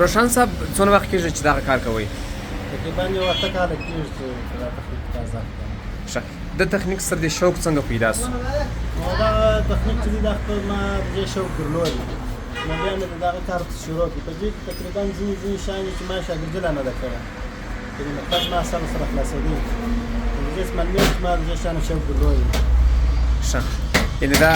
روشن صاحب څونه وخت کېږي چې دغه کار کوئ؟ تقریبا یو 8 کاله کېږي چې دا تخنیک کار زده کوم. ښه، د تخنیک سره د شوق څنګه پیدا سو؟ نو دا تخنیک چې دی دا خپل ما د دې شوق درلود. نو بیا مې د دغه کار شروع کړ. په دې کې تقریبا ځینې شیان چې ما شاګردي لا نه ده کړې. چې مطلب ما سره خلاصېدی. د دې سملمې ما د دې شیانو شوق درلود. ښه، یعنې دا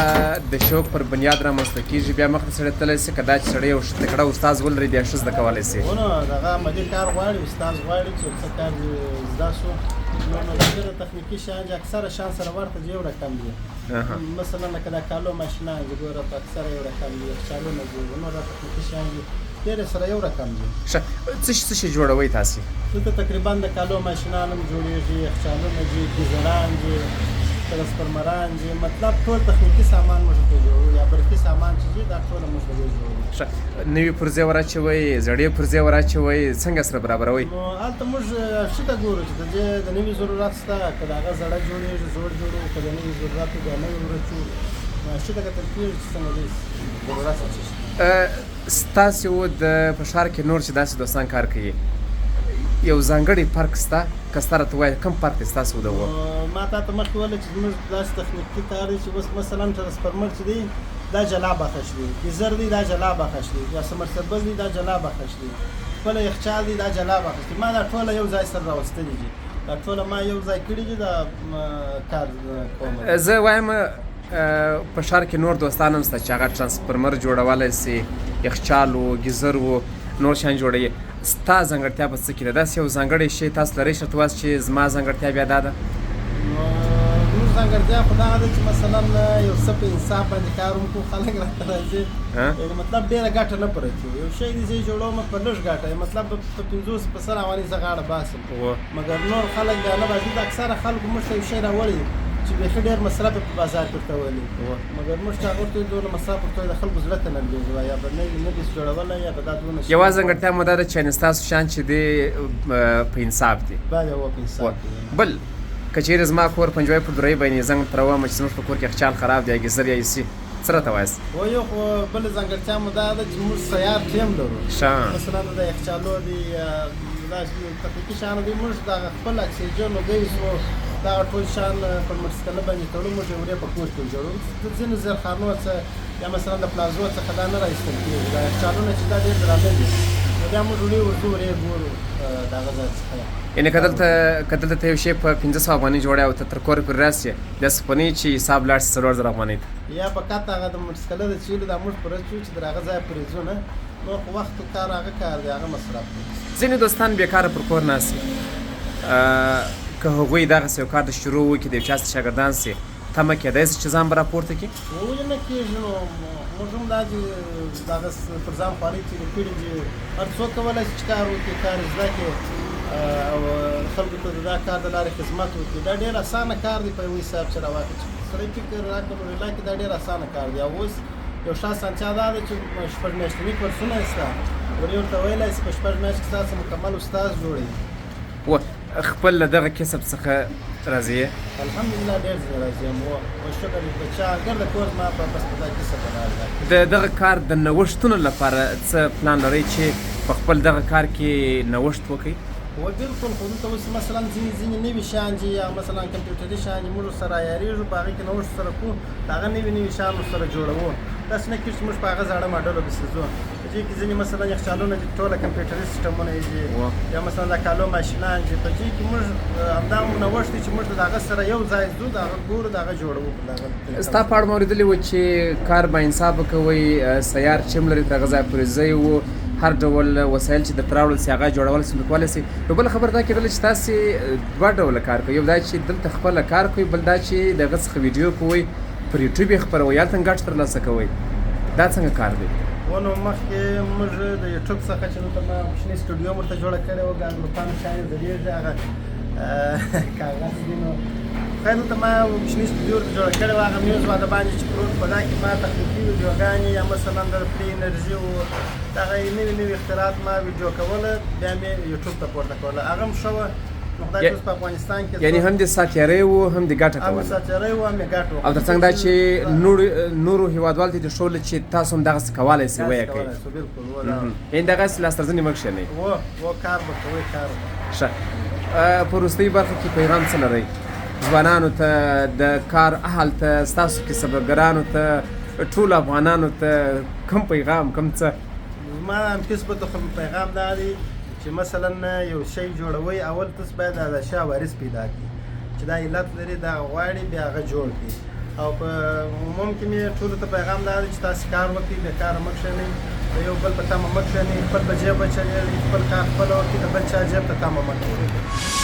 د شوق پر بنیاد رامنځته کېږي، بیا مخته سړی تللی سي که دا چې سړی یو تکړه استاد ولري بیا ښه زده کولی سي؟ نو دغه عملي کار غواړي، استاد غواړي چې څه کار زده شو. نو د تخنیکي شیان چې اکثره شیان سره ورته یو رقم دي. مثلا لکه د کالو ماشینان چې ګوره په اکثره یو رقم دي، یخچالونه دي، نور تخنیکي شیان دي ډېر سره یو رقم دي. ښه، څه شي جوړوئ تاسې؟ دلته تقریبا د کالو ماشینان هم جوړېږي، یخچالونه دي، ګیزران دي، ترانسفرمران دي، مطلب ټول تخنیکي سامان موږ ته جوړوو، یا برقي سامان چې دي دا ټول موږ ته جوړوو. ښه، نوي پرزې ور اچوئ، زړې پرزې ور اچوئ، څنګه سره برابروئ؟ نو هلته موږ شي ته ګورو چې د دې د نوي ضرورت شته، که د هغه زړه جوړېږي زوړ جوړوو، که د نوي ضرورت وي بیا نوي ورچو. شي ته کتل کېږي چې څنګه دی ضرورت څه شي. ستاسې په ښار کې نور چې داسې دوستان کار کوي یو ځانګړی فرق شته؟ که ستا راته ووایه کوم فرق دی ستاسې د هغو؟ ما تا ته مخکې وویل چې زموږ داسې تخنیکي کار دی چې اوس مثلا ټرانسفرمر چې دی دا جلا بخش دی، ګیزر دی دا جلا بخش دی، یا سمرسیبل دی دا جلا بخش دی، خپله یخچال دی دا جلا بخش دی. ما دا ټوله یو ځای سره راوستلي دي، دا ټوله ما یو ځای کړي دي دا کار کوم. زه وایم په ښار کې نور دوستان هم شته چې هغه ټرانسفرمر جوړولی سي، یخچال و، ګیزر و، نور شیان جوړوي. ستا ځانګړتیا په څه کې ده؟ داسې یو ځانګړی شی تاسو لرئ چې ورته وایاست چې زما ځانګړتیا بیا دا ده؟ زموږ ځانګړتیا خو دغه ده چې مثلا یو څه په انصاف باندې کار وکړو، خلک راته راځي، یعنې مطلب ډېره ګټه نه پرې کړو. یو شی دی زه یې جوړوم په لږ ګټه، مطلب په 50 رواني زه غاړه باسم، مګر نور خلک بیا نه راځي. د اکثره خلکو موږ ته یو شی راوړي چې بیخي ډېر مصرف یې په بازار کې ورته ولي، مګر موږ ته هغه ورته دونه مصرف ورته د خلکو زړه ته نه لګېږي، یا به نه دې جوړولی یا به دا دونه یوه ځانګړتیا مو دا ده چې یعنې ستاسو شیان چې دی په انصاف دي. باید هو په انصاف دي. بل که چېرې زما کور پنجوایي پر درې باندې زنګ درته ووایم چې زموږ په کور کې یخچال خراب دی یا ګیزر یا ایسي، څه راته وایاست؟ یو خو بله ځانګړتیا مو دا ده چې موږ سیار ټیم لرو. مثلا د یخچالو دي دا تخنیکي شیانو دي، موږ دغه خپل اکسیجن و ګیس و دغه ټول شیان پر موټرسایکل باندې تړو، موږ یې په کور کې جوړوو. د ځینو زیرخانو څخه یا مثلا د پلازو څخه دا نه راایستل کېږي، دا یخچالونه چې دا ډېر درانه دي، نو بیا موږ وړې ورځو ورې ګورو دغه ځای څخه. یعنې که دلته ته یو شی په 500 افغانۍ جوړی او ته تر کوره پورې راسې داسې خو نه وي چې حساب لاړ شي 4000 افغانۍ ته؟ یا په کاته هغه د موټرسایکله د چیلو دا موږ پوره چوو چې تر هغه ځایه پورې ځو نه، نو خو وخت کار هغه کار دی، هغه مصرف دی. ځینې دوستان بېکاره پر کور ناست وي، که هغوی دغسې یو کار د شروع وکړي د یو چا څخه شاګردان سي، تمه کېدی شي چې ځان به راپورته کړي؟ ولې نه کېږي؟ نو موږ هم دا چې دغه پر ځان خوارۍ تېرې کړي دي، هر څوک کولی شي چې کار وکړي، کار زده کړي او خلکو ته د دا کار د لارې خدمت وکړي. دا ډېر اسانه کار دی په یو حساب چې راواخلي، چې سړی فکر راکړي نو ویلا کې دا ډېر اسانه کار دی. او اوس یو ښه اسانتیا دا ده چې 6 میاشتني کورسونه شته، ورې ورته ویلی شي په 6 میاشتې کې ستاسو مکمل استاد جوړوي. خپل له دغه کسب څخه راضي یې؟ الحمدلله ډېر راضي یم او شکر دی چې ګرده کور زما بس په دا کسب راځي. د دغه کار د نوښتونو لپاره څه پلان لرئ چې په خپل دغه کار کې نوښت وکړئ؟ بالکل خو دلته اوس مثلا ځینې نوي شیان دي، یا مثلا کمپیوټري شیان دي، موږ سره عیارېږو، په هغې کې نوښت سره کوو، د هغه نوي شیان سره جوړوو. داسې نه کېږي چې موږ په هغه زاړه ماډلو پسې ځو. په دې کې ځینې مثلا یخچالونه دي ټوله کمپیوټري سیسټمونه یې دي، یا مثلا د کالو ماشینان دي. په دې کې موږ همدا نوښت دی چې موږ د هغه سره یو ځای ځو، د هغه ګورو، د هغه جوړوو. ستا په اړه مې اورېدلي وو چې کار باانصافه کوئ، سیار چم لرئ، تر هغه ځای پورې ځئ و، هر ډول وسایل چې درته راوړل سي هغه جوړولی سي، لیکولی سي. نو بله خبره دا کېدله چې تاسې دوه ډوله کار کوئ، یو دا چې دلته خپله کار کوئ، بل دا چې د هغه څخه ویډیو کوئ، پر یوټیوب یې خپروئ، هلته هم ګټه ترلاسه کوئ. دا څنګه کار دی؟ نو مخکې موږ د یوټیوب څخه چې دلته ما کوچنۍ سټوډیو ورته جوړه کړې وه، ګانګروپانو شیانې ځلېږي، هغه کاغذ دي، نو خیر دلته ما کوچنۍ سټوډیو ورته جوړه کړې وه، هغه میوز واده باندې چې پروت په دا کې ما تخنیکي ویډیوګانې یا مثلا د پرې انرژي و دغه نوي اختراعات ما ویډیو کوله، بیا مې یوټیوب ته پورته کوله. هغه هم ښه وه نو خدای اوس په افغانستان کې یعنی هم د ساتیری وو هم د ګټه هم کوله ساتیری وو هم ګټه او ترڅنګ دا چې نورو هیوادوالو ته د ښودل چې تاسو هم دغسې کولی سئ ویې کوئ بالکل ولا یعنې دغسې لاسترزنې مه کښېنئ و کار به کوئ کار ښه په وروستۍ برخه کې پیغام څه لرئ ځوانانو ته د کار اهل ته ستاسو کسبګرانو ته ټولو افغانانو ته کوم پیغام کوم څه ما هم کسبت خو پیغام دا دی چې مثلا یو شی جوړوي اول تاسو باید د شا وارث پیدا کړئ چې دا علت لري دا غواړي بیا هغه جوړ کړي او په عموم کې مې ټولو ته پیغام دا دی چې تاسو کار وکړئ بېکاره مه کښېنئ د یو بل په تمه مه کښېنئ خپل په جیب اچوئ خپل کار خپله وکړئ د بل چا جیب ته تمه مه کوئ